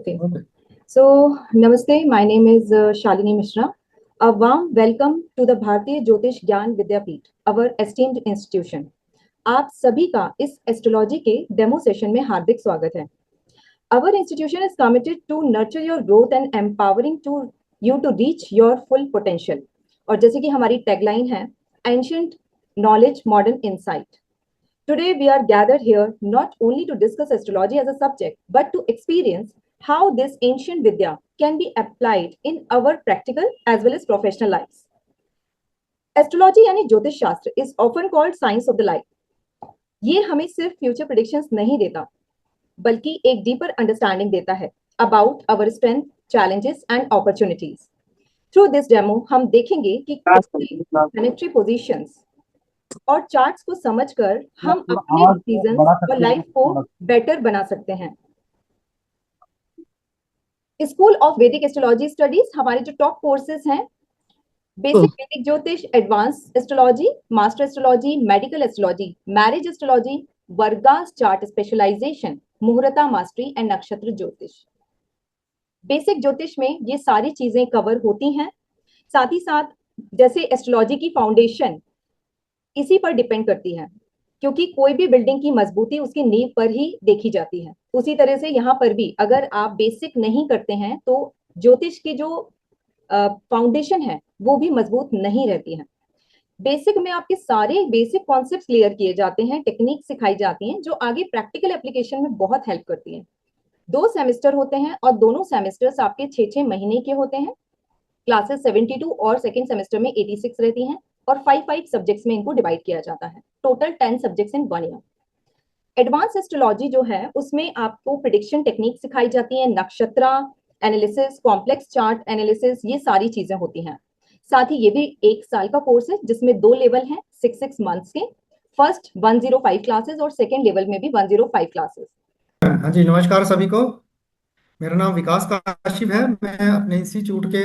Okay. So, Namaste. My name is Shalini Mishra. A warm welcome to the Bharatiya Jyotish Gyan Vidyapeeth, our esteemed institution. आप सभी का इस astrology के demo session में हार्दिक स्वागत है. Our institution is committed to nurture your growth and empowering to you to reach your full potential. और जैसे कि हमारी टैगलाइन है, Ancient Knowledge, Modern Insight. Today we are gathered here not only to discuss astrology as a subject, but to experience how this ancient Vidya can be applied in our practical as well as professional lives. Astrology यानी ज्योतिष शास्त्र is often called science of the life. ये हमें सिर्फ future predictions नहीं देता, बल्कि एक डीपर अंडरस्टैंडिंग देता है about our strength, challenges and opportunities. Through this demo हम देखेंगे कि प्लैनेटरी पोजीशंस और चार्ट्स को समझकर हम अपने डिसीजंस और लाइफ को बेटर बना सकते हैं. School of Vedic astrology studies हमारे जो टॉप कोर्सेज हैं, basic Vedic jyotish, advance astrology, master astrology, medical astrology, marriage astrology, vargas chart specialisation, muhurta mastery and nakshatra jyotish. Basic ज्योतिष में ये सारी चीजें कवर होती हैं. साथ ही साथ जैसे एस्ट्रोलॉजी की फाउंडेशन इसी पर डिपेंड करती है, क्योंकि कोई भी बिल्डिंग की मजबूती उसकी नींव पर ही देखी जाती है. उसी तरह से यहाँ पर भी अगर आप बेसिक नहीं करते हैं तो ज्योतिष की जो फाउंडेशन है वो भी मजबूत नहीं रहती है. बेसिक में आपके सारे बेसिक कॉन्सेप्ट्स क्लियर किए जाते हैं, टेक्निक सिखाई जाती हैं जो आगे प्रैक्टिकल एप्लीकेशन में बहुत हेल्प करती हैं. 2 सेमेस्टर होते हैं और दोनों सेमेस्टर्स आपके 6-6 महीने के होते हैं. क्लासेस 72 और सेकेंड सेमेस्टर में 86 रहती हैं और 5-5 सब्जेक्ट्स में इनको डिवाइड किया जाता है. Total 10 subjects in 1 year. Advance astrology जो है उसमें आपको प्रिडिक्शन टेक्निक सिखाई जाती है, नक्षत्र एनालिसिस, कॉम्प्लेक्स चार्ट एनालिसिस, ये सारी चीजें होती हैं. साथ ही ये भी 1 साल का कोर्स है जिसमें 2 लेवल हैं 6 मंथ्स के. फर्स्ट 105 क्लासेस और सेकेंड लेवल में भी 105 क्लासेस. हाँ जी, नमस्कार सभी को। मेरा नाम विकास काशिप है। मैं अपने इंस्टीट्यूट के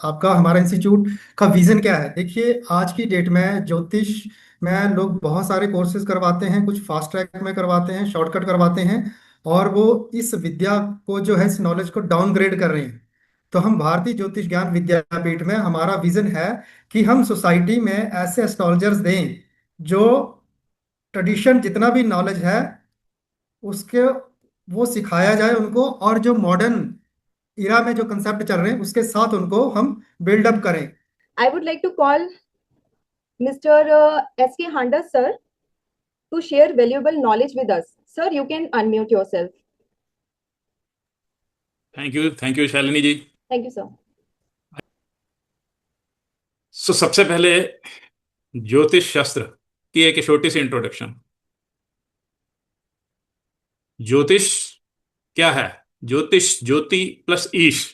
आपका हमारा इंस्टीट्यूट का विजन क्या है, देखिए आज की डेट में ज्योतिष में लोग बहुत सारे कोर्सेज करवाते हैं, कुछ फास्ट ट्रैक में करवाते हैं, शॉर्टकट करवाते हैं, और वो इस विद्या को जो है इस नॉलेज को डाउनग्रेड कर रहे हैं। तो हम भारतीय ज्योतिष ज्ञान विद्यापीठ में हमारा विजन है कि हम सोसाइटी में ऐसे एस्ट्रोलॉजर्स दें जो ट्रेडिशन जितना भी नॉलेज है उसके वो सिखाया जाए उनको, और जो मॉडर्न इरा में जो कंसेप्ट चल रहे हैं उसके साथ उनको हम बिल्डअप करें. I would like to call mister S.K. Handa sir to share valuable knowledge with us. Sir, you can unmute yourself. Thank you Shalini ji. Thank you, sir. सबसे पहले ज्योतिष शास्त्र की एक छोटी सी इंट्रोडक्शन. ज्योतिष क्या है? ज्योतिष ज्योति प्लस ईश,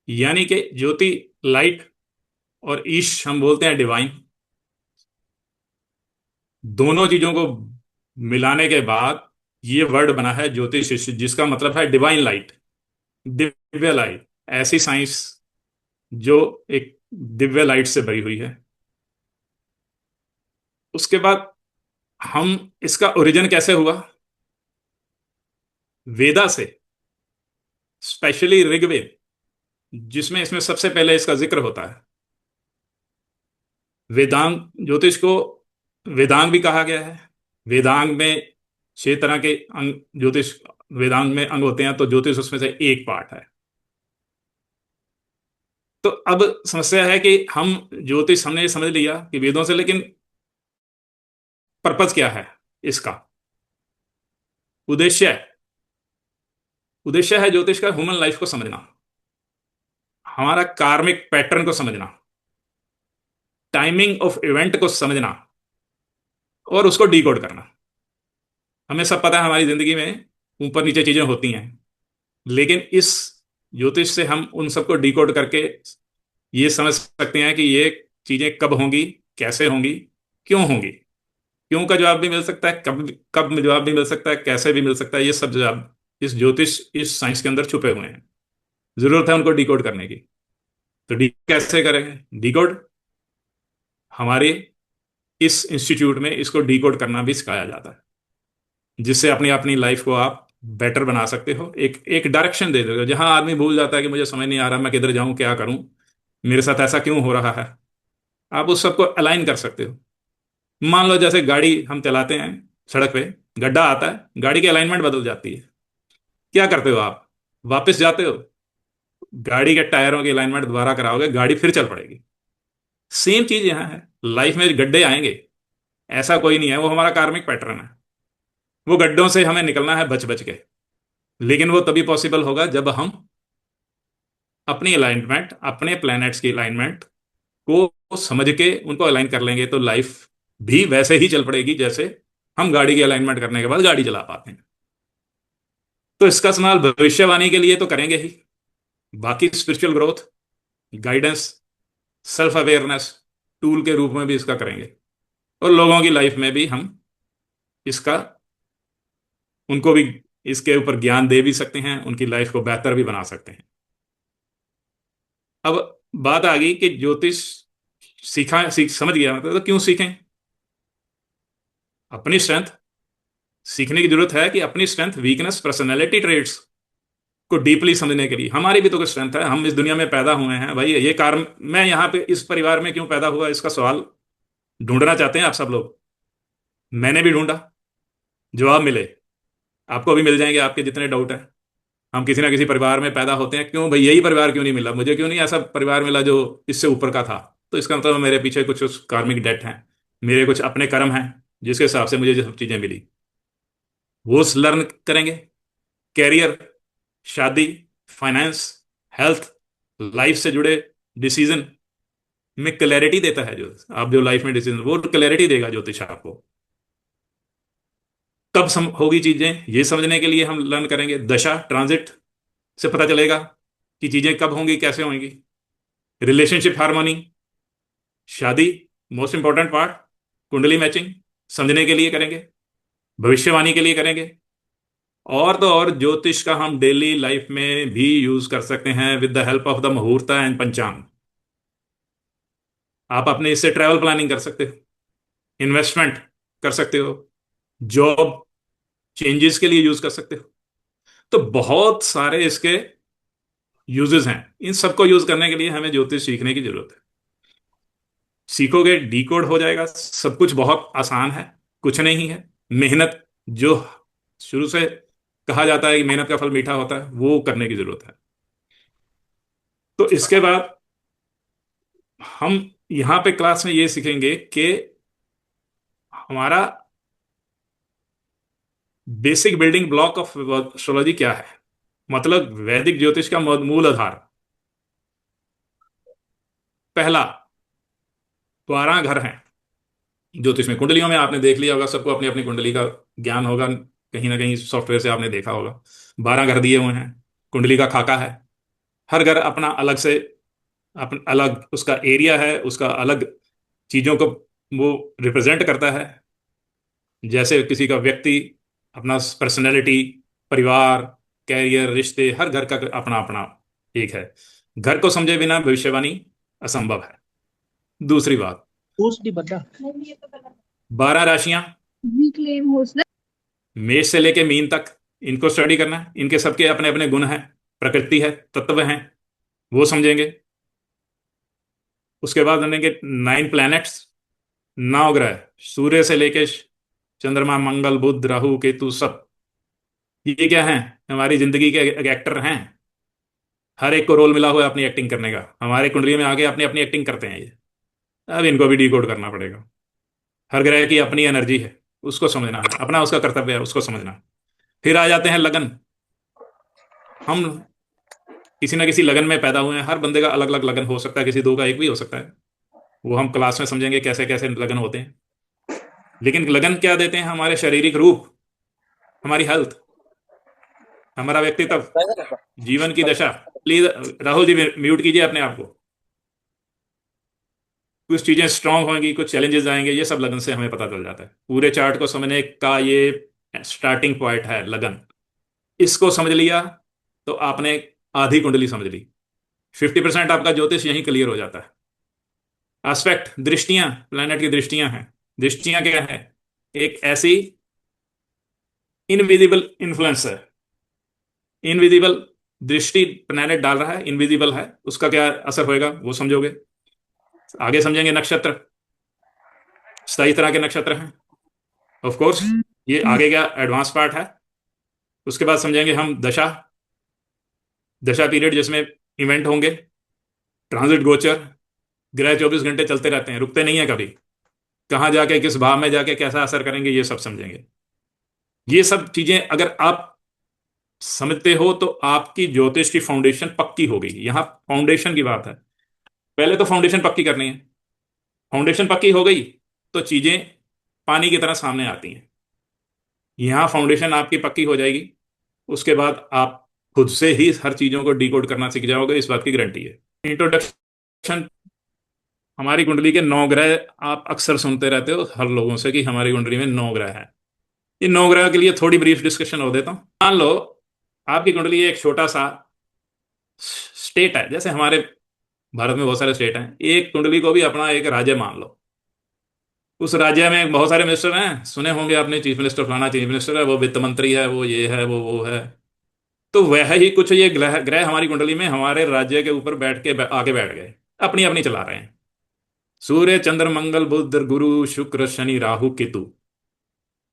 यानी कि ज्योति लाइट और ईश हम बोलते हैं डिवाइन. दोनों चीजों को मिलाने के बाद ये वर्ड बना है ज्योतिष, जिसका मतलब है डिवाइन लाइट, दिव्य लाइट. ऐसी साइंस जो एक दिव्य लाइट से भरी हुई है. उसके बाद हम इसका ओरिजिन कैसे हुआ? वेदा से, स्पेशली ऋग्वेद, जिसमें इसमें सबसे पहले इसका जिक्र होता है. वेदांग, ज्योतिष को वेदांग भी कहा गया है. वेदांग में 6 तरह के अंग, ज्योतिष वेदांग में अंग होते हैं, तो ज्योतिष उसमें से एक पार्ट है. तो अब समस्या है कि हम ज्योतिष हमने समझ लिया कि वेदों से, लेकिन पर्पज क्या है इसका? उद्देश्य उद्देश्य है ज्योतिष का ह्यूमन लाइफ को समझना, हमारा कार्मिक पैटर्न को समझना, टाइमिंग ऑफ इवेंट को समझना और उसको डिकोड करना. हमें सब पता है हमारी जिंदगी में ऊपर नीचे चीजें होती हैं, लेकिन इस ज्योतिष से हम उन सबको डिकोड करके ये समझ सकते हैं कि ये चीजें कब होंगी, कैसे होंगी, क्यों होंगी. क्यों का जवाब भी मिल सकता है, कब कब जवाब भी मिल सकता है, कैसे भी मिल सकता है. ये सब जवाब इस ज्योतिष, इस साइंस के अंदर छुपे हुए हैं. जरूरत है उनको डिकोड करने की. तो कैसे करेंगे डिकोड? हमारे इस इंस्टीट्यूट में इसको डिकोड करना भी सिखाया जाता है, जिससे अपनी अपनी लाइफ को आप बेटर बना सकते हो, एक एक डायरेक्शन दे देते हो। जहां आदमी भूल जाता है कि मुझे समझ नहीं आ रहा मैं किधर जाऊं, क्या करूं, मेरे साथ ऐसा क्यों हो रहा है, आप उस सबको अलाइन कर सकते हो। मान लो जैसे गाड़ी हम चलाते हैं, सड़क पे गड्ढा आता है, गाड़ी की अलाइनमेंट बदल जाती है, क्या करते हो आप? वापस जाते हो, गाड़ी के टायरों की अलाइनमेंट दोबारा कराओगे, गाड़ी फिर चल पड़ेगी। सेम चीज यहां है, लाइफ में गड्ढे आएंगे, ऐसा कोई नहीं है, वो हमारा कार्मिक पैटर्न है। वो गड्ढों से हमें निकलना है बच बच के, लेकिन वो तभी पॉसिबल होगा जब हम अपनी अलाइनमेंट, अपने प्लैनेट्स की अलाइनमेंट को समझ के उनको अलाइन कर लेंगे, तो लाइफ भी वैसे ही चल पड़ेगी जैसे हम गाड़ी की अलाइनमेंट करने के बाद गाड़ी चला पाते हैं। तो इसका इस्तेमाल भविष्यवाणी के लिए तो करेंगे ही, बाकी spiritual growth, guidance, self awareness tool के रूप में भी इसका करेंगे, और लोगों की लाइफ में भी हम इसका, उनको भी इसके ऊपर ज्ञान दे भी सकते हैं, उनकी लाइफ को बेहतर भी बना सकते हैं। अब बात आ गई कि ज्योतिष समझ गया मतलब, तो क्यों सीखें? अपनी स्ट्रेंथ सीखने की जरूरत है, कि अपनी स्ट्रेंथ, वीकनेस, पर्सनैलिटी ट्रेड्स को डीपली समझने के लिए। हमारी भी तो कोई स्ट्रेंथ है, हम इस दुनिया में पैदा हुए हैं भाई, ये कारण मैं यहाँ पे इस परिवार में क्यों पैदा हुआ, इसका सवाल ढूंढना चाहते हैं आप सब लोग। मैंने भी ढूंढा, जवाब मिले, आपको भी मिल जाएंगे, आपके जितने डाउट हैं। हम किसी ना किसी परिवार में पैदा होते हैं, क्यों भाई यही परिवार क्यों नहीं मिला मुझे, क्यों नहीं ऐसा परिवार मिला जो इससे ऊपर का था? तो इसका मतलब मेरे पीछे कुछ उस कार्मिक डेट है, मेरे कुछ अपने कर्म हैं, जिसके हिसाब से मुझे जो सब चीजें मिली वो लर्न करेंगे। कैरियर, शादी, फाइनेंस, हेल्थ, लाइफ से जुड़े डिसीजन में क्लैरिटी देता है, जो आप जो लाइफ में डिसीजन, वो क्लैरिटी देगा ज्योतिष आपको। तब होगी चीजें, ये समझने के लिए हम लर्न करेंगे। दशा, ट्रांजिट से पता चलेगा कि चीजें कब होंगी, कैसे होंगी। रिलेशनशिप हार्मोनी, शादी, मोस्ट इंपॉर्टेंट पार्ट, कुंडली मैचिंग समझने के लिए करेंगे, भविष्यवाणी के लिए करेंगे। और तो और ज्योतिष का हम डेली लाइफ में भी यूज कर सकते हैं with the help of the muhurta and panchang. आप अपने इससे ट्रैवल प्लानिंग कर सकते हो, इन्वेस्टमेंट कर सकते हो, जॉब चेंजेस के लिए यूज कर सकते हो। तो बहुत सारे इसके यूजेस हैं। इन सबको यूज करने के लिए हमें ज्योतिष सीखने की जरूरत है। सीखोगे, डीकोड हो जाएगा सब कुछ, बहुत आसान है, कुछ नहीं है। मेहनत, जो शुरू से कहा जाता है कि मेहनत का फल मीठा होता है, वो करने की जरूरत है। तो इसके बाद हम यहां पे क्लास में ये सीखेंगे कि हमारा basic building block of astrology क्या है, मतलब वैदिक ज्योतिष का मूल आधार। पहला, 12 घर हैं ज्योतिष में। कुंडलियों में आपने देख लिया होगा, सबको अपनी अपनी कुंडली का ज्ञान होगा, कहीं ना कहीं सॉफ्टवेयर से आपने देखा होगा। 12 घर दिए हुए हैं, कुंडली का खाका है। हर घर अपना अलग से, अपन अलग उसका एरिया है, उसका अलग चीजों को वो रिप्रेजेंट करता है। जैसे किसी का व्यक्ति, अपना पर्सनैलिटी, परिवार, कैरियर, रिश्ते, हर घर का अपना अपना एक है। घर को समझे बिना भविष्यवाणी असंभव है। दूसरी बात, पोस्ट नहीं बता 12 राशियां, क्लेम होस्ट ना मेष से लेके मीन तक, इनको स्टडी करना है। इनके सबके अपने अपने गुण हैं, प्रकृति है, तत्व हैं, वो समझेंगे। उसके बाद जानेंगे 9 प्लैनेट्स, 9 ग्रह, सूर्य से लेके चंद्रमा, मंगल, बुध, राहु, केतु, सब ये क्या हैं? हमारी जिंदगी के एक्टर हैं। हर एक को रोल मिला हुआ है अपनी एक्टिंग करने का, हमारे कुंडली में आके अपनी अपनी एक्टिंग करते हैं ये। अब इनको भी डिकोड करना पड़ेगा। हर ग्रह की अपनी एनर्जी है, उसको समझना है, अपना उसका कर्तव्य है, उसको समझना है। फिर आ जाते हैं लगन। हम किसी ना किसी लगन में पैदा हुए हैं, हर बंदे का अलग अलग लगन हो सकता है, किसी दो का एक भी हो सकता है। वो हम क्लास में समझेंगे कैसे कैसे लगन होते हैं। लेकिन लगन क्या देते हैं? हमारे शारीरिक रूप, हमारी हेल्थ, हमारा व्यक्तित्व, जीवन की दशा। प्लीज राहुल जी म्यूट कीजिए अपने आप को। कुछ चीजें स्ट्रांग होंगी, कुछ चैलेंजेस आएंगे, ये सब लगन से हमें पता चल जाता है। पूरे चार्ट को समझने का ये स्टार्टिंग पॉइंट है लगन। इसको समझ लिया तो आपने आधी कुंडली समझ ली। 50% आपका ज्योतिष यहीं क्लियर हो जाता है। एस्पेक्ट, दृष्टियां, प्लैनेट की दृष्टियां हैं। दृष्टियां क्या है? एक ऐसी इनविजिबल इन्फ्लुएंस है इनविजिबल दृष्टि प्लैनेट डाल रहा है, इनविजिबल है, उसका क्या असर होएगा वो समझोगे। आगे समझेंगे नक्षत्र, 27 तरह के नक्षत्र हैं ऑफ कोर्स, ये आगे का एडवांस पार्ट है। उसके बाद समझेंगे हम दशा, दशा पीरियड जिसमें इवेंट होंगे, ट्रांजिट गोचर, ग्रह 24 घंटे चलते रहते हैं, रुकते नहीं है कभी, कहाँ जाके किस भाव में जाके कैसा असर करेंगे ये सब समझेंगे। ये सब चीजें अगर आप समझते हो तो आपकी ज्योतिष की फाउंडेशन पक्की हो गई। यहां फाउंडेशन की बात है, पहले तो फाउंडेशन पक्की करनी है। फाउंडेशन पक्की हो गई तो चीजें पानी की तरह सामने आती हैं। यहां फाउंडेशन आपकी पक्की हो जाएगी, उसके बाद आप खुद से ही हर चीजों को डिकोड करना सीख जाओगे, इस बात की गारंटी है। इंट्रोडक्शन, हमारी कुंडली के 9 ग्रह आप अक्सर सुनते रहते हो हर लोगों से कि हमारी कुंडली में 9 ग्रह हैं। इन 9 ग्रह के लिए थोड़ी ब्रीफ डिस्कशन हो देता हूं। मान लो आपकी कुंडली एक छोटा सा स्टेट है, जैसे हमारे भारत में बहुत सारे स्टेट हैं, एक कुंडली को भी अपना एक राज्य मान लो। उस राज्य में बहुत सारे मिनिस्टर हैं, सुने होंगे आपने, चीफ मिनिस्टर फलाना चीफ मिनिस्टर है, वो वित्त मंत्री है, वो ये है, वो है। तो वह ही कुछ ये ग्रह ग्रह हमारी कुंडली में हमारे राज्य के ऊपर बैठ के आके बैठ गए, अपनी अपनी चला रहे हैं। सूर्य चंद्र मंगल बुध गुरु शुक्र शनि राहु केतु,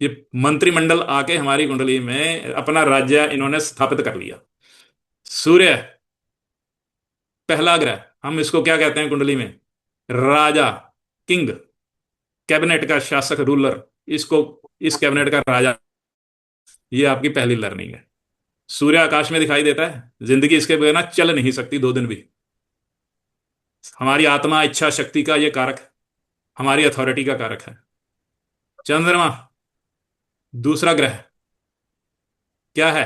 ये मंत्रिमंडल आके हमारी कुंडली में अपना राज्य इन्होंने स्थापित कर लिया। सूर्य पहला ग्रह, हम इसको क्या कहते हैं कुंडली में, राजा, किंग, कैबिनेट का शासक, रूलर, इसको इस कैबिनेट का राजा। ये आपकी पहली लर्निंग है। सूर्य आकाश में दिखाई देता है, जिंदगी इसके बिना चल नहीं सकती 2 दिन भी। हमारी आत्मा इच्छा शक्ति का ये कारक है, हमारी अथॉरिटी का कारक है। चंद्रमा दूसरा ग्रह क्या है,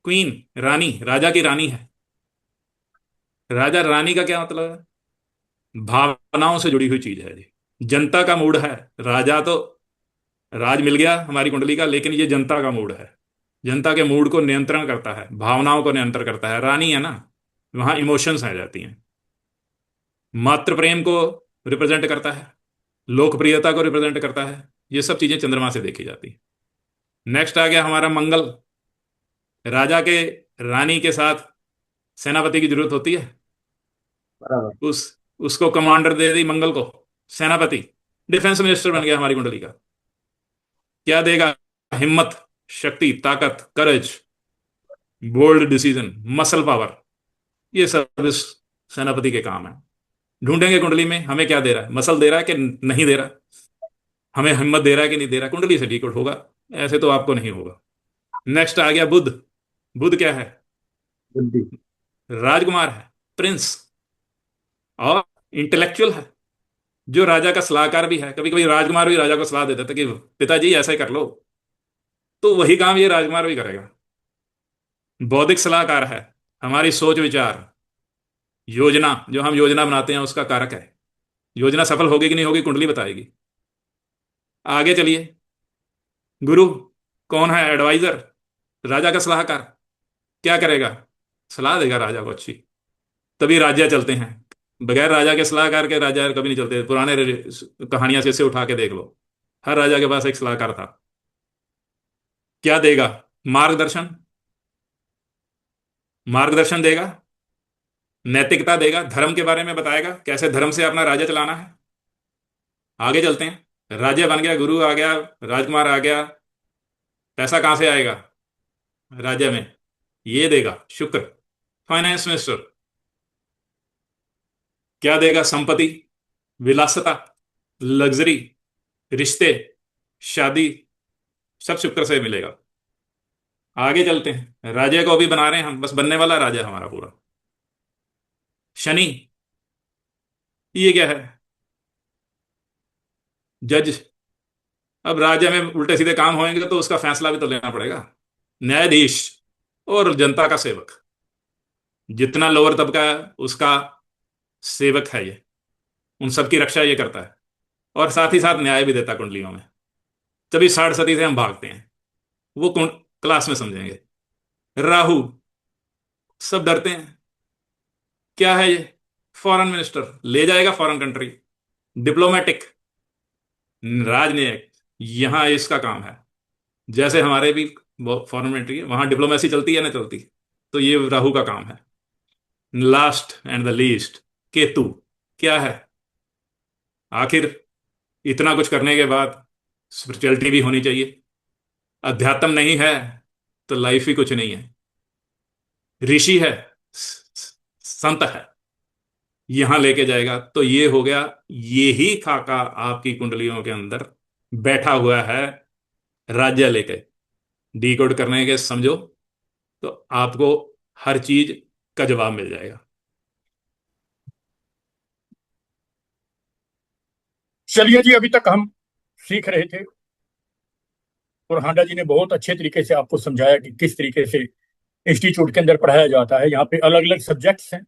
क्वीन, रानी, राजा की रानी है। राजा रानी का क्या मतलब है, भावनाओं से जुड़ी हुई चीज है जी, जनता का मूड है। राजा तो राज मिल गया हमारी कुंडली का, लेकिन ये जनता का मूड है, जनता के मूड को नियंत्रण करता है, भावनाओं को नियंत्रण करता है। रानी है ना, वहां इमोशंस आ जाती हैं। मातृ प्रेम को रिप्रेजेंट करता है, लोकप्रियता को रिप्रेजेंट करता है। ये सब चीजें चंद्रमा से देखी जाती हैं। नेक्स्ट आ गया हमारा मंगल। राजा के रानी के साथ सेनापति की जरूरत होती है, बराबर। उस उसको कमांडर दे दी मंगल को, सेनापति, डिफेंस मिनिस्टर बन गया हमारी कुंडली का। क्या देगा, हिम्मत, शक्ति, ताकत, करेज, बोल्ड डिसीजन, मसल पावर, ये सब इस सेनापति के काम है। ढूंढेंगे कुंडली में हमें क्या दे रहा है, मसल दे रहा है कि नहीं दे रहा, हमें हिम्मत दे रहा है कि नहीं दे रहा, कुंडली से डिकोड होगा, ऐसे तो आपको नहीं होगा। नेक्स्ट आ गया बुध। बुध क्या है, बुद्धि। राजकुमार है, प्रिंस, और इंटेलेक्चुअल है, जो राजा का सलाहकार भी है। कभी कभी राजकुमार भी राजा को सलाह दे देता कि पिताजी ऐसा ही कर लो, तो वही काम ये राजकुमार भी करेगा। बौद्धिक सलाहकार है, हमारी सोच विचार, योजना, जो हम योजना बनाते हैं उसका कारक है। योजना सफल होगी कि नहीं होगी कुंडली बताएगी। आगे चलिए, गुरु कौन है, एडवाइजर, राजा का सलाहकार, क्या करेगा, सलाह देगा राजा को अच्छी, तभी राज्य चलते हैं। बगैर राजा के सलाहकार के राज्य कभी नहीं चलते। पुराने कहानियां से उठा के देख लो, हर राजा के पास एक सलाहकार था। क्या देगा, मार्गदर्शन, मार्गदर्शन देगा, नैतिकता देगा, धर्म के बारे में बताएगा, कैसे धर्म से अपना राज्य चलाना है। आगे चलते हैं, राज्य बन गया, गुरु आ गया, राजकुमार आ गया, पैसा कहां से आएगा राज्य में, ये देगा शुक्र, फाइनेंस मिनिस्टर। क्या देगा, संपत्ति, विलासिता, लग्जरी, रिश्ते, शादी, सब शुक्र से मिलेगा। आगे चलते हैं, राजा को अभी बना रहे हैं हम, बस बनने वाला राजा हमारा पूरा। शनि, ये क्या है, जज। अब राज्य में उल्टे सीधे काम होंगे तो उसका फैसला भी तो लेना पड़ेगा। न्यायाधीश और जनता का सेवक, जितना लोअर तबका है उसका सेवक है ये, उन सबकी रक्षा ये करता है, और साथ ही साथ न्याय भी देता है कुंडलियों में। तभी 60 सती से हम भागते हैं, वो क्लास में समझेंगे। राहु, सब डरते हैं, क्या है ये, फॉरेन मिनिस्टर, ले जाएगा फॉरेन कंट्री, डिप्लोमेटिक, राजनयिक, यहां इसका काम है। जैसे हमारे भी वो फॉरेन मिलिट्री है, वहां डिप्लोमेसी चलती है ना चलती। तो ये राहु का काम है। Last and the least, Ketu क्या है? आखिर इतना कुछ करने के बाद स्पिरिचुअलिटी भी होनी चाहिए। अध्यात्म नहीं है तो लाइफ ही कुछ नहीं है। ऋषि है, संत है, यहां लेके जाएगा। तो ये हो गया, यही खाका आपकी कुंडलियों के अंदर बैठा हुआ है राज्य लेके। डीकोड करने के समझो तो आपको हर चीज का जवाब मिल जाएगा। चलिए जी, अभी तक हम सीख रहे थे और हांडा जी ने बहुत अच्छे तरीके से आपको समझाया कि किस तरीके से इंस्टीट्यूट के अंदर पढ़ाया जाता है। यहाँ पे अलग अलग सब्जेक्ट्स हैं।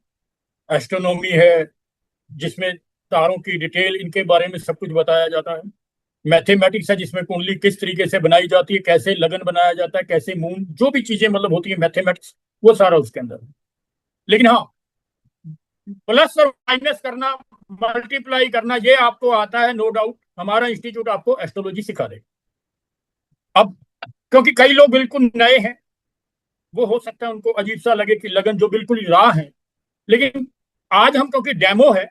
एस्ट्रोनॉमी है जिसमें तारों की डिटेल, इनके बारे में सब कुछ बताया जाता है। मैथमेटिक्स है जिसमें कुंडली किस तरीके से बनाई जाती है, कैसे लगन बनाया जाता है, कैसे मून, जो भी चीजें मतलब होती है मैथमेटिक्स, वो सारा उसके अंदर है। लेकिन हाँ, प्लस और माइनस करना, मल्टीप्लाई करना, ये आपको आता है, नो डाउट। हमारा इंस्टीट्यूट आपको एस्ट्रोलॉजी सिखा देगा। अब क्योंकि कई लोग बिल्कुल नए हैं, वो हो सकता है उनको अजीब सा लगे कि लगन जो बिल्कुल ही राह है। लेकिन आज हम, क्योंकि डेमो है,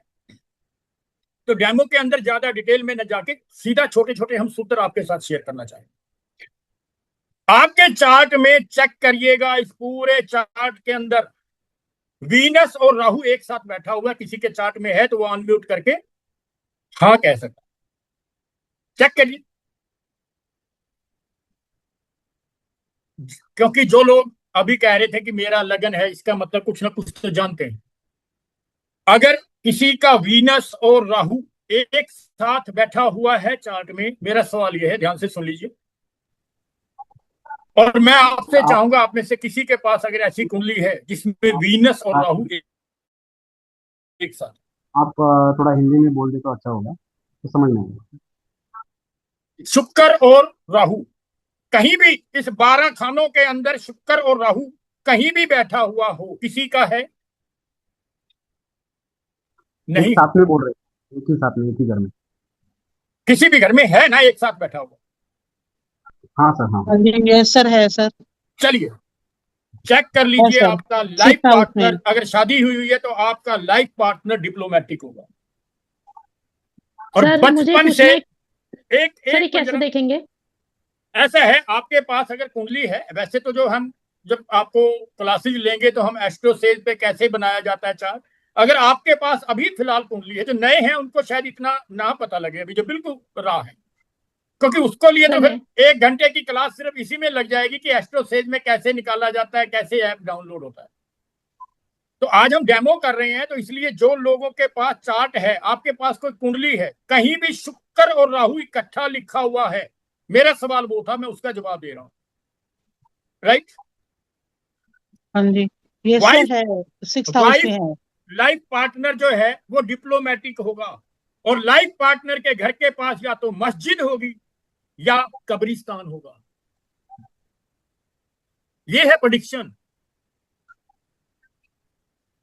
तो डेमो के अंदर ज्यादा डिटेल में न जाके सीधा छोटे छोटे हम सूत्र आपके साथ शेयर करना चाहेंगे। आपके चार्ट में चेक करिएगा, इस पूरे चार्ट के अंदर वीनस और राहु एक साथ बैठा हुआ किसी के चार्ट में है तो वो अनम्यूट करके हाँ कह सकता। चेक करिए, क्योंकि जो लोग अभी कह रहे थे कि मेरा लगन है, इसका मतलब कुछ ना कुछ तो जानते हैं। अगर किसी का वीनस और राहु एक साथ बैठा हुआ है चार्ट में, मेरा सवाल यह है, ध्यान से सुन लीजिए, और मैं आपसे चाहूंगा आप में से किसी के पास अगर ऐसी कुंडली है जिसमें वीनस और राहु एक साथ। आप थोड़ा हिंदी में बोल दे तो अच्छा होगा, तो समझ में आएगा। शुक्र और राहु कहीं भी इस 12 खानों के अंदर शुक्र और राहु कहीं भी बैठा हुआ हो, किसी का है? नहीं, एक साथ में बोल रहे, एक ही साथ में, एक ही घर में। किसी भी घर में है ना एक साथ बैठा हुआ? हाँ सर, हाँ। हाँ जी, यस सर, है सर। चलिए चेक कर है लीजिए। सर, आपका लाइफ 6th हाउस में। पार्टनर, अगर शादी हुई है तो आपका लाइफ पार्टनर डिप्लोमेटिक होगा। और सर मुझे बचपन से पूछना है, एक सर ये एक कैसे देखेंगे? ऐसा है, आपके पास अगर कुंडली है, वैसे तो जो हम जब आपको क्लासेज लेंगे तो हम एस्ट्रोसेज पे कैसे बनाया जाता है चार्ट, अगर आपके पास अभी फिलहाल कुंडली है, जो नए हैं उनको शायद इतना ना पता लगे अभी, जो बिल्कुल राह है, क्योंकि उसको लिए तो फिर 1 घंटे की क्लास सिर्फ इसी में लग जाएगी कि एस्ट्रोसेज में कैसे निकाला जाता है, कैसे ऐप डाउनलोड होता है। तो आज हम डेमो कर रहे हैं, तो इसलिए जो लोगों के पास चार्ट है, आपके पास कोई कुंडली है, कहीं भी शुक्र और राहु इकट्ठा लिखा हुआ है, मेरा सवाल वो था, मैं उसका जवाब दे रहा हूं, राइट? हाँ जी, यस वाइफ सर, है 6th हाउस में है। लाइफ पार्टनर जो है वो डिप्लोमेटिक होगा, और लाइफ पार्टनर के घर के पास या तो मस्जिद होगी या कब्रिस्तान होगा। ये है प्रेडिक्शन।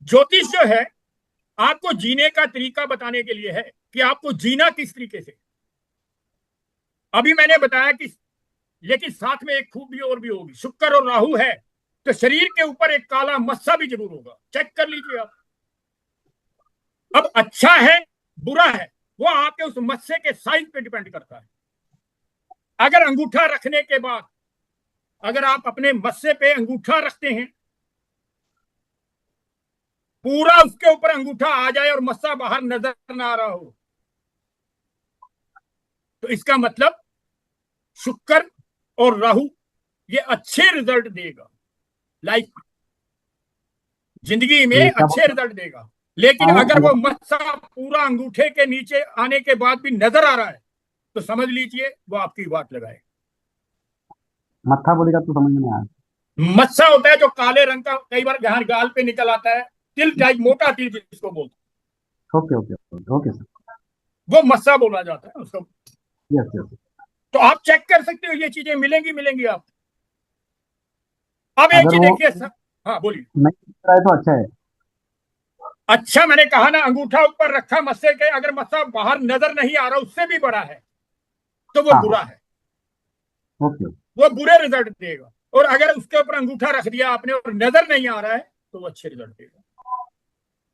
ज्योतिष जो है आपको जीने का तरीका बताने के लिए है कि आपको जीना किस तरीके से। अभी मैंने बताया कि, लेकिन साथ में एक खूबी और भी होगी, शुक्र और राहु है तो शरीर के ऊपर एक काला मस्सा भी जरूर होगा, चेक कर लीजिए आप। अब अच्छा है बुरा है वो आपके उस मस्से के साइज पे डिपेंड करता है। अगर अंगूठा रखने के बाद अगर आप अपने मस्से पे अंगूठा रखते हैं, पूरा उसके ऊपर अंगूठा आ जाए और मस्सा बाहर नजर ना आ रहा हो, तो इसका मतलब शुक्र और राहु ये अच्छे रिजल्ट देगा, लाइफ जिंदगी में क्या अच्छे रिजल्ट देगा। लेकिन अगर वो मस्सा पूरा अंगूठे के नीचे आने के बाद भी नजर आ रहा है तो समझ लीजिए वो आपकी बात लगाए। मत्था बोलेगा तो समझ में नहीं आया। मस्सा होता है जो काले रंग का, कई बार जहां गाल पे निकल आता है, तिल टाइप, मोटा तिल जिसको बोलते हैं, ओके ओके ओके सर। वो मस्सा बोला जाता है उसको। Yes yes. तो आप चेक कर सकते हो, ये चीजें मिलेंगी आप। अब एक अगर चीज वो देखिए सर, हाँ बोलिए। नहीं दिख रहा है तो अच्छा है। अच्छा, मैंने कहा ना, अंगूठा ऊपर रखा मस्से के, अगर मस्सा बाहर नजर नहीं आ रहा, उससे भी बड़ा है, तो वो हाँ बुरा है, ओके। वो बुरे रिजल्ट देगा। और अगर उसके ऊपर अंगूठा रख दिया आपने और नजर नहीं आ रहा है तो वो अच्छे रिजल्ट देगा।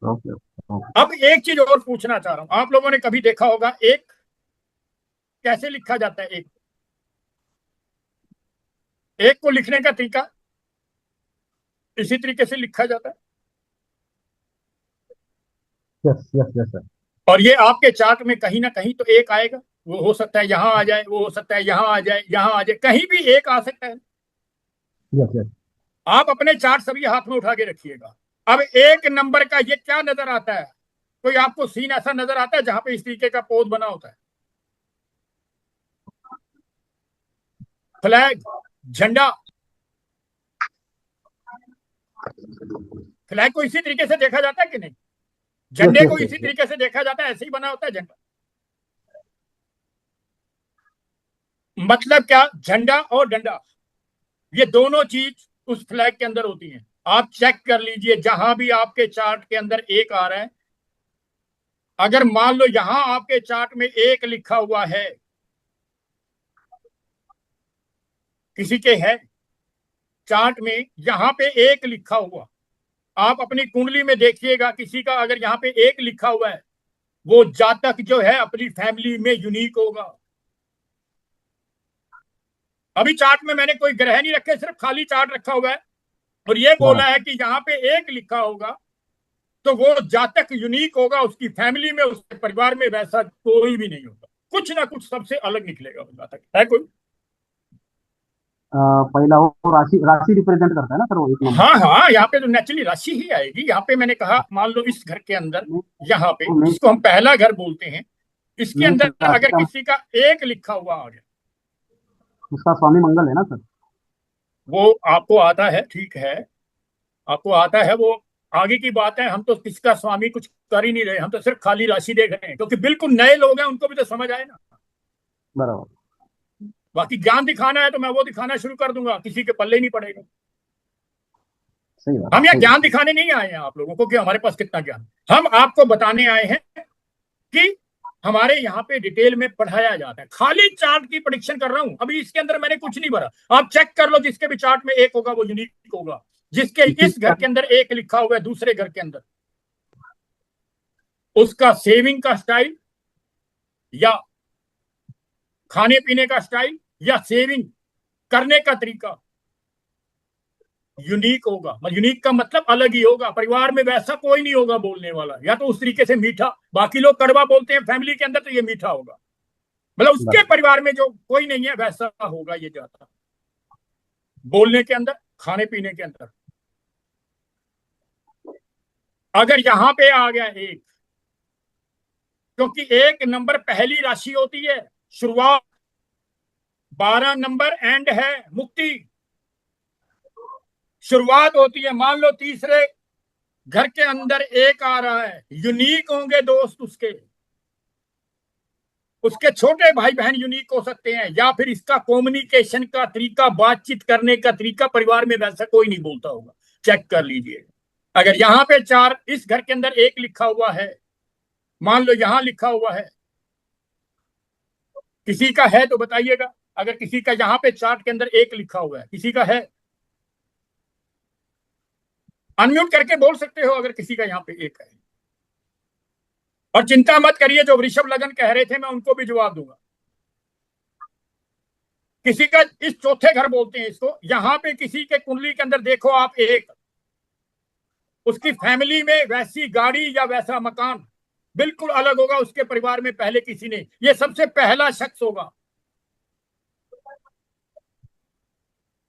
Okay okay. अब एक चीज और पूछना चाह रहा हूं, आप लोगों ने कभी देखा होगा एक कैसे लिखा जाता है? एक को लिखने का तरीका इसी तरीके से लिखा जाता है, यस यस यस सर। और ये आपके चार्ट में कहीं ना कहीं तो एक आएगा। वो हो सकता है यहां आ जाए, वो हो सकता है यहां आ जाए, यहां आ जाए, कहीं भी एक आ सकता है। Yes yes. आप अपने चार्ट सभी हाथ में उठा के रखिएगा। अब एक नंबर का ये क्या नजर आता है? कोई आपको सीन ऐसा नजर आता है जहां पे इस तरीके का पोज बना होता है? फ्लैग, झंडा। फ्लैग को इसी तरीके से देखा जाता है कि नहीं? झंडे को इसी तरीके से देखा जाता है, ऐसे ही बना होता है झंडा। मतलब क्या? झंडा और डंडा, ये दोनों चीज उस फ्लैग के अंदर होती हैं। आप चेक कर लीजिए, जहां भी आपके चार्ट के अंदर एक आ रहा है, अगर मान लो यहां आपके चार्ट में एक लिखा हुआ है, किसी के है चार्ट में यहां पे एक लिखा हुआ, आप अपनी कुंडली में देखिएगा, किसी का अगर यहां पे एक लिखा हुआ है, वो जातक जो है अपनी फैमिली में यूनिक होगा। अभी चार्ट में मैंने कोई ग्रह नहीं रखे, सिर्फ खाली चार्ट रखा हुआ है और ये बोला है कि यहाँ पे एक लिखा होगा तो वो जातक यूनिक होगा, उसकी फैमिली में, उसके परिवार में वैसा कोई भी नहीं होगा, कुछ ना कुछ सबसे अलग निकलेगा वो जातक। है कोई? पहला वो राशि राशि रिप्रेजेंट करता है ना सर, वो एक नंबर। हाँ हाँ, यहाँ पे तो नेचुरली राशि ही आएगी। यहाँ पे मैंने कहा मान लो इस घर के अंदर, यहाँ पे वो मेन जिसको हम पहला घर बोलते हैं, इसके मेन अंदर राशि अगर का किसी का एक लिखा हुआ आ गया, उसका स्वामी मंगल है ना सर। वो आपको आता है, ठीक है, आपको आता है, वो आगे की बात है। हम तो किसका स्वामी कुछ कर ही नहीं रहे, हम तो सिर्फ खाली राशि देख रहे हैं, क्योंकि बिल्कुल नए लोग हैं, उनको भी तो समझ आए ना। बराबर। बाकी ज्ञान दिखाना है तो मैं वो दिखाना शुरू कर दूंगा, किसी के पल्ले ही नहीं पड़ेगा। सही बात हम यहाँ सही ज्ञान बात। दिखाने नहीं आए हैं आप लोगों को कि हमारे पास कितना ज्ञान, हम आपको बताने आए हैं कि हमारे यहाँ पे डिटेल में पढ़ाया जाता है। खाली चार्ट की प्रेडिक्शन कर रहा हूं, अभी इसके अंदर मैंने कुछ नहीं भरा। आप चेक कर लो, जिसके भी चार्ट में एक होगा वो यूनिक होगा। जिसके किसी इस घर का के अंदर एक लिखा हुआ है, दूसरे घर के अंदर उसका सेविंग का स्टाइल या खाने पीने का स्टाइल या सेविंग करने का तरीका यूनिक होगा। यूनिक का मतलब अलग ही होगा, परिवार में वैसा कोई नहीं होगा बोलने वाला, या तो उस तरीके से मीठा, बाकी लोग कड़वा बोलते हैं फैमिली के अंदर, तो ये मीठा होगा। मतलब उसके बराबर। परिवार में जो कोई नहीं है वैसा होगा ये जाता, बोलने के अंदर, खाने पीने के अंदर। अगर यहां पे आ गया एक, क्योंकि एक नंबर पहली राशि होती है शुरुआत, 12 नंबर एंड है मुक्ति, शुरुआत होती है। मान लो तीसरे घर के अंदर एक आ रहा है, यूनिक होंगे दोस्त उसके, उसके छोटे भाई बहन यूनिक हो सकते हैं, या फिर इसका कम्युनिकेशन का तरीका, बातचीत करने का तरीका परिवार में वैसा कोई नहीं बोलता होगा। चेक कर लीजिए, अगर यहां पे चार, इस घर के अंदर एक लिखा हुआ है, मान लो यहां लिखा हुआ है, किसी का है तो बताइएगा। अगर किसी का यहां पे चार्ट के अंदर एक लिखा हुआ है, किसी का है, अनम्यूट करके बोल सकते हो अगर किसी का यहां पे एक है। और चिंता मत करिए, जो वृषभ लगन कह रहे थे मैं उनको भी जवाब दूंगा। किसी का इस चौथे घर बोलते हैं इसको, यहां पे किसी के कुंडली के अंदर देखो आप एक, उसकी फैमिली में वैसी गाड़ी या वैसा मकान बिल्कुल अलग होगा, उसके परिवार में पहले किसी ने, ये सबसे पहला शख्स होगा,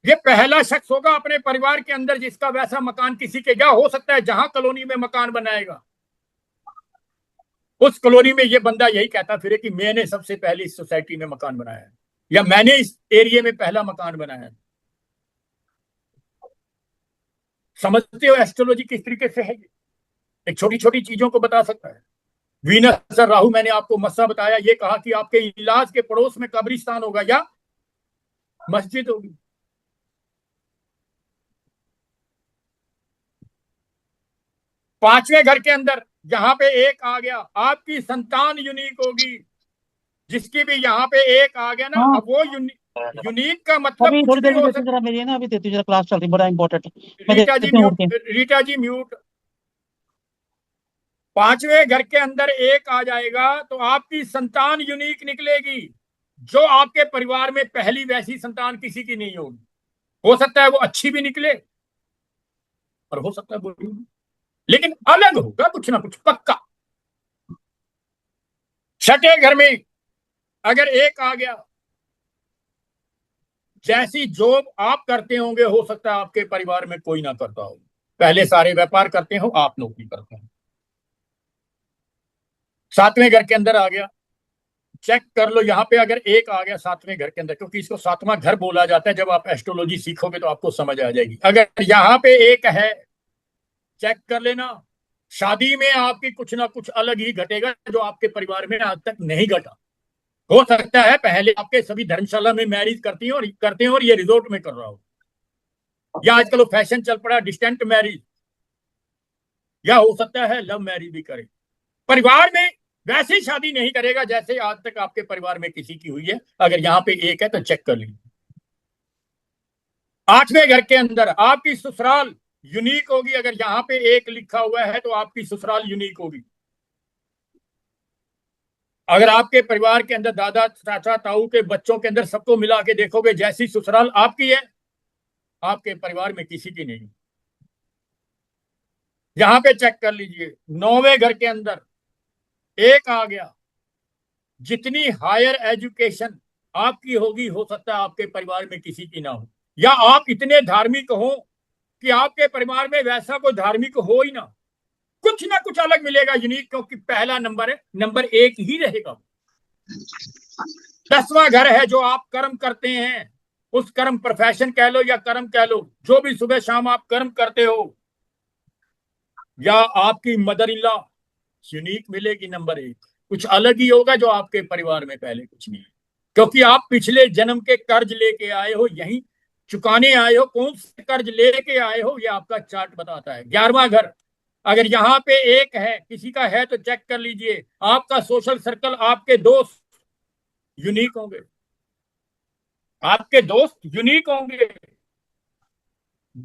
ये पहला शख्स होगा अपने परिवार के अंदर जिसका वैसा मकान किसी के, क्या हो सकता है जहां कॉलोनी में मकान बनाएगा उस कॉलोनी में ये बंदा यही कहता फिरे कि मैंने सबसे पहले इस सोसाइटी में मकान बनाया है, या मैंने इस एरिया में पहला मकान बनाया है। समझते हो एस्ट्रोलॉजी किस तरीके से है? एक छोटी छोटी चीजों को बता सकता है। वीनस और राहु, मैंने आपको मस्सा बताया, ये कहा कि आपके इलाज के पड़ोस में कब्रिस्तान होगा या मस्जिद होगी। पांचवें घर के अंदर यहां पे एक आ गया, आपकी संतान यूनिक होगी, जिसकी भी यहां पे एक आ गया ना, हाँ अब वो यूनिक, यूनिक का मतलब अभी कुछ थोड़ी देर भी में हो देती हूँ सकता। जरा, मेरी है ना, अभी देती हूँ जरा, क्लास चल रही, बड़ा इंपॉर्टेंट है। मैं रीटा जी देती हूँ उठ म्यूट, के। रीटा जी म्यूट। पांचवें घर के अंदर एक आ जाएगा तो आपकी संतान यूनिक निकलेगी, जो आपके परिवार में पहली वैसी संतान किसी की नहीं होगी। हो सकता है वो अच्छी भी निकले और हो सकता है बुरी भी, लेकिन अलग होगा कुछ ना कुछ पक्का। छठे घर में अगर एक आ गया, जैसी जॉब आप करते होंगे हो सकता है आपके परिवार में कोई ना करता हो। पहले सारे व्यापार करते हो, आप नौकरी करते हो। सातवें घर के अंदर आ गया, चेक कर लो यहां पे अगर एक आ गया सातवें घर के अंदर, क्योंकि इसको सातवां घर बोला जाता है। जब आप एस्ट्रोलॉजी सीखोगे तो आपको समझ आ जाएगी। अगर यहां पे एक है, चेक कर लेना, शादी में आपकी कुछ ना कुछ अलग ही घटेगा जो आपके परिवार में आज तक नहीं घटा। हो सकता है पहले आपके सभी धर्मशाला में मैरिज करते हैं और ये रिजोर्ट में कर रहा हो, या आजकल वो फैशन चल पड़ा डिस्टेंट मैरिज, या हो सकता है लव मैरिज भी करे। परिवार में वैसी शादी नहीं करेगा जैसे आज तक आपके परिवार में किसी की हुई है। अगर यहां पे एक है तो चेक कर लीजिए। आठवें घर के अंदर आपकी ससुराल यूनिक होगी। अगर यहां पे एक लिखा हुआ है तो आपकी ससुराल यूनिक होगी। अगर आपके परिवार के अंदर दादा चाचा ताऊ के बच्चों के अंदर सबको मिला के देखोगे, जैसी ससुराल आपकी है आपके परिवार में किसी की नहीं। यहां पे चेक कर लीजिए, नौवें घर के अंदर एक आ गया, जितनी हायर एजुकेशन आपकी होगी हो सकता है आपके परिवार में किसी की ना हो, या आप इतने धार्मिक हो कि आपके परिवार में वैसा कोई धार्मिक हो ही ना। कुछ ना कुछ अलग मिलेगा यूनिक, क्योंकि पहला नंबर है, नंबर एक ही रहेगा। 10वां घर है जो आप कर्म करते हैं, उस कर्म प्रोफेशन कह लो या कर्म कह लो, जो भी सुबह शाम आप कर्म करते हो, या आपकी मदर इन लॉ यूनिक मिलेगी नंबर एक। कुछ अलग ही होगा जो आपके परिवार में पहले कुछ नहीं है, क्योंकि आप पिछले जन्म के कर्ज लेके आए हो, यही चुकाने आए हो। कौन से कर्ज लेके आए हो ये आपका चार्ट बताता है। 11वां घर अगर यहां पे एक है, किसी का है तो चेक कर लीजिए। आपका सोशल सर्कल, आपके दोस्त यूनिक होंगे, आपके दोस्त यूनिक होंगे।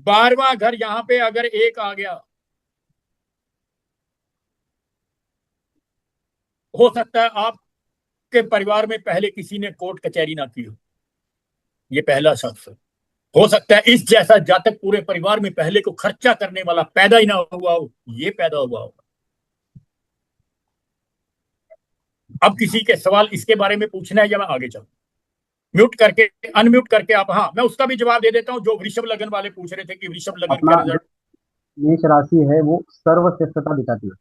12वां घर यहां पे अगर एक आ गया, हो सकता है आपके परिवार में पहले किसी ने कोर्ट कचहरी ना की हो, ये पहला शख्स है। हो सकता है इस जैसा जातक पूरे परिवार में पहले को खर्चा करने वाला पैदा ही ना हुआ हो, ये पैदा हुआ हो। अब किसी के सवाल इसके बारे में पूछना है या मैं आगे चलूं? म्यूट करके अनम्यूट करके आप, हाँ मैं उसका भी जवाब दे देता हूं। जो वृषभ लगन वाले पूछ रहे थे कि वृषभ लगन अपना का जो रिजल्ट, मेष राशि है वो सर्वश्रेष्ठता दिखाती है।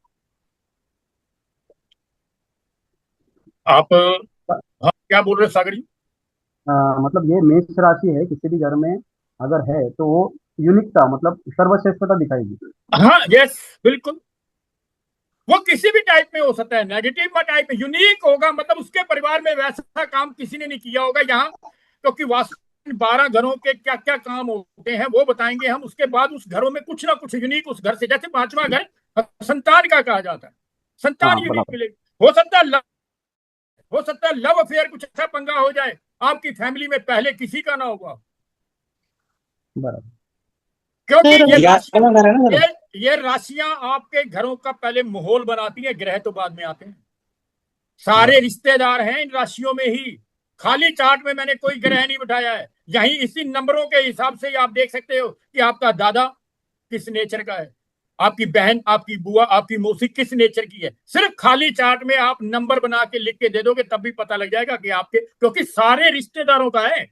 आप हाँ क्या बोल रहे हो सागर जी? मतलब ये मेष राशि है, किसी भी घर में अगर है तो वो यूनिकता मतलब सर्वश्रेष्ठता दिखाएगी। हाँ यस बिल्कुल। वो किसी भी टाइप में हो सकता है, नेगेटिव में टाइप में यूनिक होगा, मतलब उसके परिवार में वैसा काम किसी ने नहीं किया होगा यहाँ। क्योंकि वास्तु 12 घरों के क्या क्या काम होते हैं वो बताएंगे हम। उसके बाद उस घरों में कुछ ना कुछ यूनिक उस घर से, जैसे 5वां घर संतान का कहा जाता है, संतान हाँ यूनिक बराबर मिलेगी। हो सकता है लव अफेयर कुछ अच्छा पंगा हो जाए, आपकी फैमिली में पहले किसी का ना होगा। बराबर। क्योंकि सर ये राशियां आपके घरों का पहले माहौल बनाती है, ग्रह तो बाद में आते हैं। सारे रिश्तेदार हैं इन राशियों में ही, खाली चार्ट में मैंने कोई ग्रह नहीं बिठाया है। यही इसी नंबरों के हिसाब से आप देख सकते हो कि आपका दादा किस नेचर का है, आपकी बहन, आपकी बुआ, आपकी मौसी किस नेचर की है। सिर्फ खाली चार्ट में आप नंबर बना के लिख के दे दोगे तब भी पता लग जाएगा कि आपके, क्योंकि सारे रिश्तेदारों का है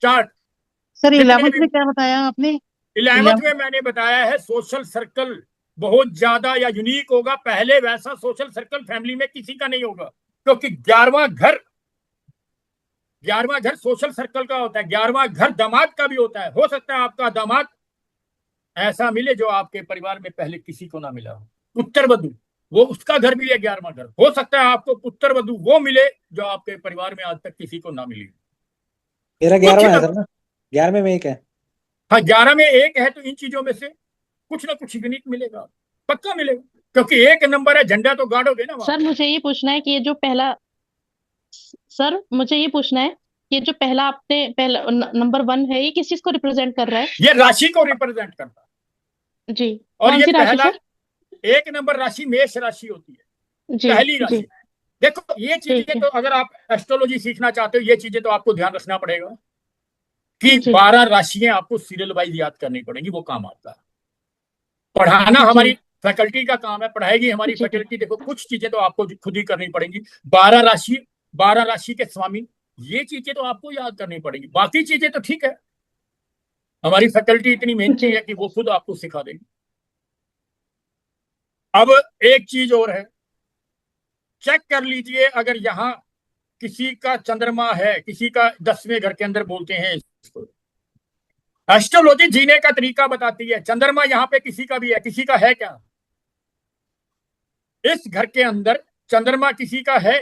चार्ट। सर जितने 11th भी में क्या बताया आपने? 11th में मैंने बताया है सोशल सर्कल बहुत ज्यादा या यूनिक होगा। पहले वैसा सोशल सर्कल फैमिली में किसी का नहीं होगा, क्योंकि 11वां घर सोशल सर्कल का होता है। 11वां घर दामाद का भी होता है। हो सकता है आपका दामाद ऐसा मिले जो आपके परिवार में पहले किसी को ना मिला हो। पुत्र वधु, वो उसका घर भी है 11वां घर। हो सकता है आपको पुत्र वधु वो मिले जो आपके परिवार में आज तक किसी को ना मिली। मेरा कुछ 11वां है ना, सर ना, 11वें में एक है। हाँ 11 में एक है तो इन चीजों में से कुछ ना कुछ यूनिक मिलेगा, पक्का मिलेगा। क्योंकि एक नंबर है, झंडा तो गाड़ोगे ना वहां। सर मुझे ये पूछना है कि ये जो पहला, सर मुझे ये पूछना है ये जो पहला आपने पहला नंबर 1 है, ये किस चीज को रिप्रेजेंट कर रहा है? ये राशि को रिप्रेजेंट करता है। जी, और कौन ये सी राशि पहला सर? 1 नंबर राशि मेष राशि होती है, जी पहली जी, राशि। देखो ये ठीक चीजें है। तो अगर आप एस्ट्रोलॉजी सीखना चाहते हो, ये चीजें तो आपको ध्यान रखना पड़ेगा कि जी 12 राशियां आपको सीरियल वाइज याद करनी पड़ेंगी, वो काम आता है। पढ़ाना जी हमारी फैकल्टी का काम है, पढ़ाएगी हमारी जी फैकल्टी। देखो कुछ चीजें तो आपको खुद ही करनी पड़ेंगी। 12 राशि, 12 राशि के स्वामी, ये चीजें तो आपको याद करनी पड़ेगी। बाकी चीजें तो ठीक है, हमारी फैकल्टी इतनी मेहनती जी है कि वो खुद आपको सिखा देगी। अब एक चीज और है, चेक कर लीजिए, अगर यहाँ किसी का चंद्रमा है, किसी का 10वें घर के अंदर बोलते हैं इसको, एस्ट्रोलॉजी जीने का तरीका बताती है। चंद्रमा यहाँ पे किसी का भी है, किसी का है क्या? इस घर के अंदर चंद्रमा किसी का है?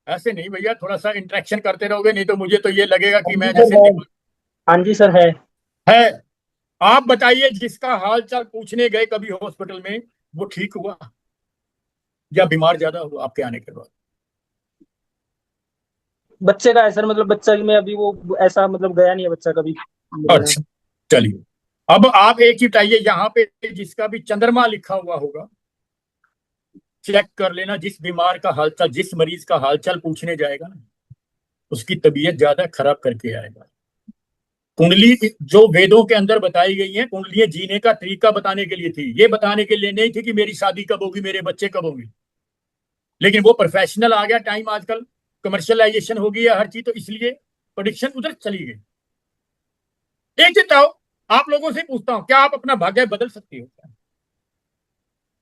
ऐसे नहीं भैया, थोड़ा सा इंटरेक्शन करते रहोगे, नहीं तो मुझे तो ये लगेगा कि मैं जैसे हाँ जी सर है। आप बताइए, जिसका हाल चाल पूछने गए कभी हॉस्पिटल में, वो ठीक हुआ या बीमार ज्यादा हुआ आपके आने के बाद? बच्चे का है सर, मतलब बच्चा में अभी वो ऐसा मतलब गया नहीं है बच्चा कभी। अच्छा चलिए, अब आप एक ही बताइए, यहाँ पे जिसका भी चंद्रमा लिखा हुआ होगा, चेक कर लेना, जिस बीमार का हालचाल, जिस मरीज का हालचाल पूछने जाएगा ना, उसकी तबीयत ज्यादा खराब करके आएगा। कुंडली जो वेदों के अंदर बताई गई है, कुंडलियां जीने का तरीका बताने के लिए थी, ये बताने के लिए नहीं थी कि मेरी शादी कब होगी, मेरे बच्चे कब होंगे। लेकिन वो प्रोफेशनल आ गया टाइम, आजकल कमर्शियलाइजेशन हो गई है हर चीज, तो इसलिए प्रोडिक्शन उधर चली गई। एक चीज बताओ, आप लोगों से पूछता हूं, क्या आप अपना भाग्य बदल सकते हो?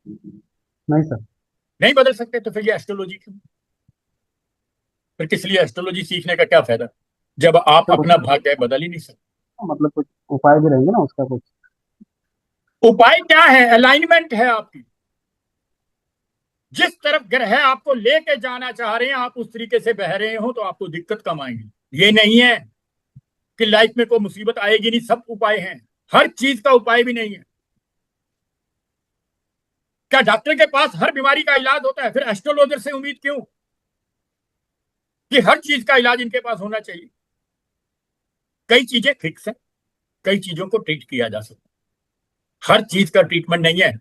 नहीं सर। नहीं बदल सकते, तो फिर ये एस्ट्रोलॉजी क्यों? फिर किस लिए एस्ट्रोलॉजी सीखने का क्या फायदा, जब आप अपना भाग्य बदल ही नहीं सकते? मतलब कुछ उपाय भी रहेंगे ना उसका कुछ? उपाय क्या है? अलाइनमेंट है आपकी। जिस तरफ ग्रह आपको लेके जाना चाह रहे हैं, आप उस तरीके से बह रहे हो, तो आपको दिक्कत कम आएंगी। ये नहीं है कि लाइफ में कोई मुसीबत आएगी नहीं, सब उपाय हैं। हर चीज का उपाय भी नहीं है। क्या डॉक्टर के पास हर बीमारी का इलाज होता है? फिर एस्ट्रोलॉजर से उम्मीद क्यों कि हर चीज का इलाज इनके पास होना चाहिए? कई चीजें फिक्स है, कई चीजों को ट्रीट किया जा सकता है, हर चीज का ट्रीटमेंट नहीं है।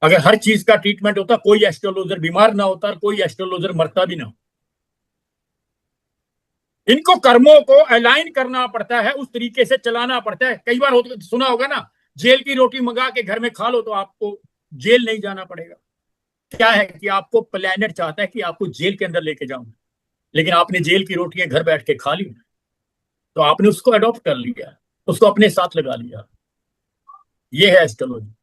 अगर हर चीज का ट्रीटमेंट होता, कोई एस्ट्रोलॉजर बीमार ना होता और कोई एस्ट्रोलॉजर मरता भी ना। इनको कर्मों को अलाइन करना पड़ता है, उस तरीके से चलाना पड़ता है। कई बार सुना होगा ना, जेल की रोटी मंगा के घर में खा लो तो आपको जेल नहीं जाना पड़ेगा। क्या है कि आपको प्लेनेट चाहता है कि आपको जेल के अंदर लेके जाऊं, लेकिन आपने जेल की रोटियां घर बैठ के खा ली, तो आपने उसको अडॉप्ट कर लिया, उसको अपने साथ लगा लिया। ये है एस्ट्रोलॉजी।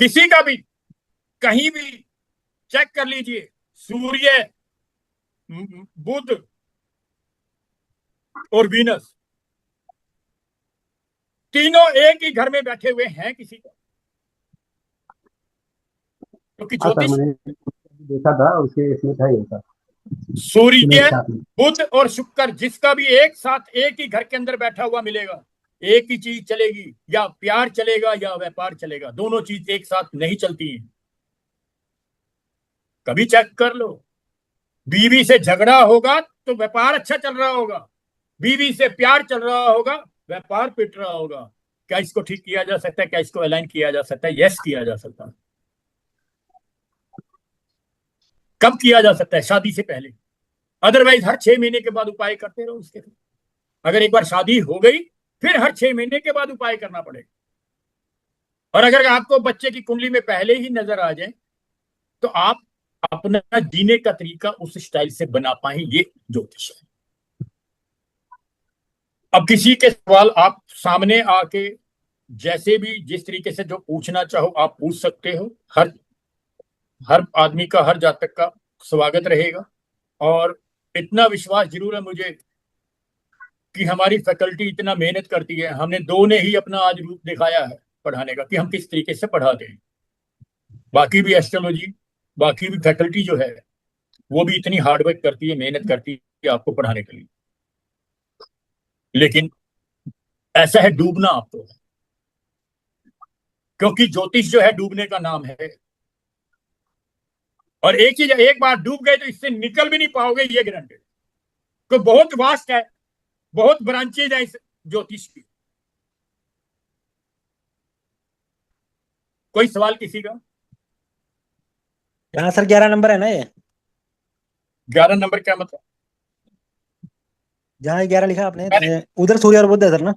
किसी का भी कहीं भी चेक कर लीजिए, सूर्य, बुध और वीनस तीनों एक ही घर में बैठे हुए हैं किसी का, क्योंकि हाँ सर, ज्योतिष मैंने देखा था उसके इसमें था ये सर। सूर्य, साथ में। बुध और शुक्र जिसका भी एक साथ एक ही घर के अंदर बैठा हुआ मिलेगा, एक ही चीज चलेगी, या प्यार चलेगा या व्यापार चलेगा। दोनों चीज एक साथ नहीं चलती हैं। कभी चेक कर लो, बीवी से झगड़ा होगा तो व्यापार अच्छा चल रहा होगा, बीवी से प्यार चल रहा होगा, व्यापार पिट रहा होगा। क्या इसको ठीक किया जा सकता है? क्या इसको अलाइन किया जा सकता है? यस, किया जा सकता है। कब किया जा सकता है? शादी से पहले। अदरवाइज हर 6 महीने के बाद उपाय करते रहो उसके। अगर एक बार शादी हो गई, फिर हर 6 महीने के बाद उपाय करना पड़ेगा। और अगर आपको बच्चे की कुंडली में पहले ही नजर आ जाए, तो आप अपना जीने का तरीका उस स्टाइल से बना पाए। ये ज्योतिष है। अब किसी के सवाल आप सामने आके जैसे भी जिस तरीके से जो पूछना चाहो आप पूछ सकते हो। हर हर आदमी का, हर जातक का स्वागत रहेगा। और इतना विश्वास जरूर है मुझे कि हमारी फैकल्टी इतना मेहनत करती है। हमने दो ने ही अपना आज रूप दिखाया है पढ़ाने का, कि हम किस तरीके से पढ़ाते हैं। बाकी भी एस्ट्रोलॉजी, बाकी भी फैकल्टी जो है, वो भी इतनी हार्डवर्क करती है, मेहनत करती है आपको पढ़ाने के लिए। लेकिन ऐसा है, डूबना आपको है, क्योंकि ज्योतिष जो है डूबने का नाम है। और एक चीज, एक बार डूब गए तो इससे निकल भी नहीं पाओगे, ये गारंटेड। तो बहुत वास्ट है, बहुत ब्रांचेज है इस ज्योतिष की। कोई सवाल किसी का? यहाँ सर 11 नंबर है ना ये? 11 नंबर क्या मतलब? जहाँ 11 लिखा आपने मैंने उधर सूर्य और बुध है सर ना?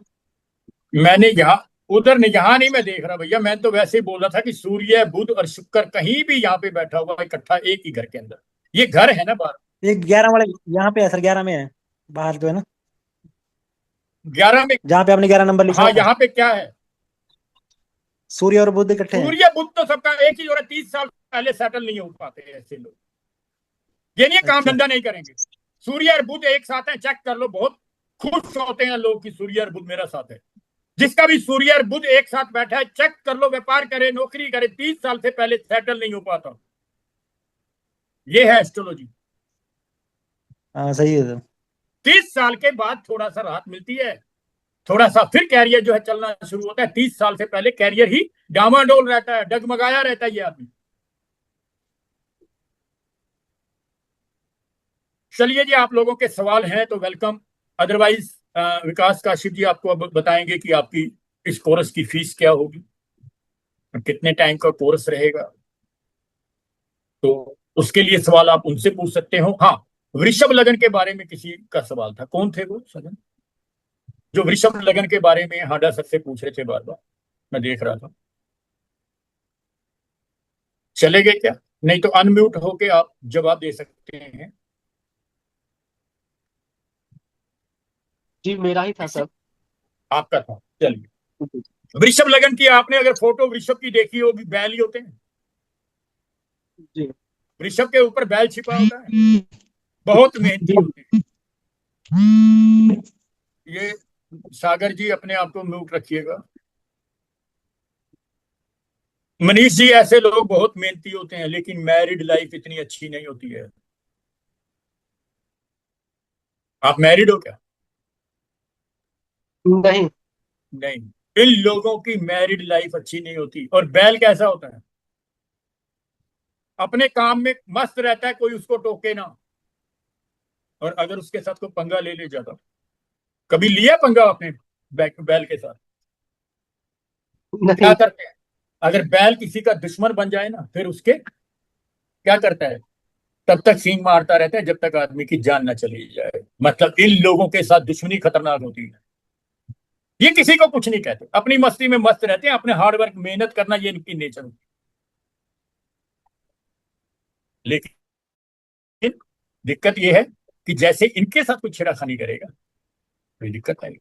मैंने यहाँ उधर नहीं, यहाँ नहीं मैं देख रहा भैया, मैं तो वैसे ही बोल रहा था कि सूर्य बुध और शुक्र कहीं भी यहाँ पे बैठा हुआ इकट्ठा एक ही घर के अंदर, ये घर है ना बाहर। ये 11 वाले यहाँ पे है सर, 11 में है बाहर जो है ना, 11 में? जहाँ पे आपने 11 नंबर लिखा हाँ, हुआ है, यहाँ पे क्या है? सूर्य और बुध इकट्ठे हैं। सूर्य बुध तो सबका एक ही हो रहा है, 30 साल पहले सेटल नहीं हो पाते ऐसे लोग। ये नहीं काम अच्छा धंधा नहीं करेंगे। सूर्य और बुध एक साथ है, चेक कर लो, बहुत खुश होते हैं लोग कि सूर्य और बुध मेरा साथ है। जिसका भी सूर्य और बुध एक साथ बैठा है, चेक कर लो, व्यापार करे, नौकरी करे, 30 साल से पहले सेटल नहीं हो पाता। ये है एस्ट्रोलॉजी। हाँ सही है सर। 30 साल के बाद थोड़ा सा राहत मिलती है, थोड़ा सा फिर कैरियर जो है चलना शुरू होता है। 30 साल से पहले कैरियर ही डामाडोल रहता है, डगमगाया रहता है ये आदमी। चलिए जी, आप लोगों के सवाल हैं तो वेलकम, अदरवाइज विकास काशिप जी आपको अब बताएंगे कि आपकी इस कोर्स की फीस क्या होगी, कितने टाइम का कोर्स रहेगा। तो उसके लिए सवाल आप उनसे पूछ सकते हो। हाँ, वृषभ लगन के बारे में किसी का सवाल था, कौन थे वो सजन जो वृषभ लगन के बारे में हांडा सर से पूछ रहे थे बार बार, मैं देख रहा था। चले गए क्या? नहीं तो अनम्यूट होके आप जवाब दे सकते हैं। जी मेरा ही था सर। आपका था, चलिए। वृषभ लगन की आपने अगर फोटो वृषभ की देखी होगी, बैल ही होते हैं। जी वृषभ के ऊपर बैल छिपा होता है, बहुत मेहनती होते हैं ये। सागर जी अपने आप को म्यूट रखिएगा। मनीष जी, ऐसे लोग बहुत मेहनती होते हैं, लेकिन मैरिड लाइफ इतनी अच्छी नहीं होती है। आप मैरिड हो क्या? नहीं। नहीं। इन लोगों की मैरिड लाइफ अच्छी नहीं होती। और बैल कैसा होता है? अपने काम में मस्त रहता है, कोई उसको टोके ना। और अगर उसके साथ कोई पंगा ले ले जाता, कभी लिया पंगा अपने बैल के साथ? क्या नहीं। करते हैं? अगर बैल किसी का दुश्मन बन जाए ना, फिर उसके क्या करता है? तब तक सींग मारता रहता है जब तक आदमी की जान ना चली जाए। मतलब इन लोगों के साथ दुश्मनी खतरनाक होती है। ये किसी को कुछ नहीं कहते, अपनी मस्ती में मस्त रहते हैं, अपने हार्डवर्क मेहनत करना ये इनकी नेचर होती है। लेकिन दिक्कत ये है कि जैसे इनके साथ कुछ छेड़खानी करेगा, कोई दिक्कत आएगी।